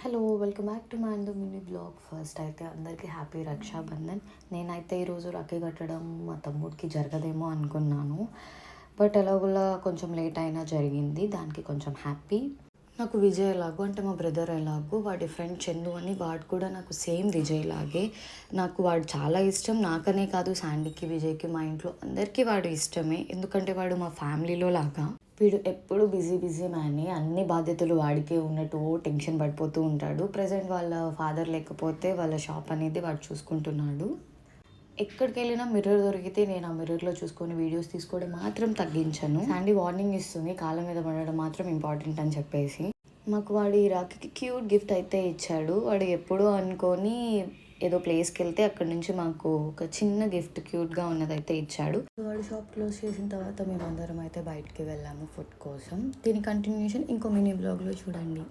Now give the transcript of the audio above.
Hello welcome back to my and mini blog. First అయితే అందరికీ happy Rakshabandhan. నేనైతే ఈరోజు రాఖీ కట్టడం మా తమ్ముడికి జరగదేమో అనుకున్నాను, బట్ ఎలాగోలా కొంచెం లేట్ అయినా జరిగింది. దానికి కొంచెం హ్యాపీ. నాకు విజయ్ ఎలాగో అంటే మా బ్రదర్ ఎలాగో వాడి ఫ్రెండ్ చందు అని వాడు కూడా నాకు సేమ్ విజయ్ లాగే. నాకు వాడు చాలా ఇష్టం. నాకనే కాదు, శాండీకి, విజయ్కి, మా ఇంట్లో అందరికీ వాడు ఇష్టమే. ఎందుకంటే వాడు మా ఫ్యామిలీలో లాగా. వీడు ఎప్పుడు బిజీ బిజీ మ్యానే. అన్ని బాధ్యతలు వాడికే ఉన్నట్టు టెన్షన్ పడిపోతూ ఉంటాడు. ప్రజెంట్ వాళ్ళ ఫాదర్ లేకపోతే వాళ్ళ షాప్ అనేది వాడు చూసుకుంటున్నాడు. ఎక్కడికి వెళ్ళినా మిర్రర్ దొరికితే నేను ఆ మిర్రర్లో చూసుకొని వీడియోస్ తీసుకోవడం మాత్రం తగ్గించను. శాండీ వార్నింగ్ ఇస్తుంది, కాళ్ళ మీద పడడం మాత్రం ఇంపార్టెంట్ అని చెప్పేసి. మాకు వాడు ఈ రాఖీకి క్యూట్ గిఫ్ట్ అయితే ఇచ్చాడు. వాడు ఎప్పుడూ అనుకొని ఏదో ప్లేస్కి వెళ్తే అక్కడ నుంచి మాకు ఒక చిన్న గిఫ్ట్ క్యూట్గా ఉన్నదైతే ఇచ్చాడు. వాడు షాప్ క్లోజ్ చేసిన తర్వాత మేమందరం అయితే బయటికి వెళ్ళాము ఫుడ్ కోసం. దీని కంటిన్యూషన్ ఇంకో మినీ బ్లాగ్లో చూడండి.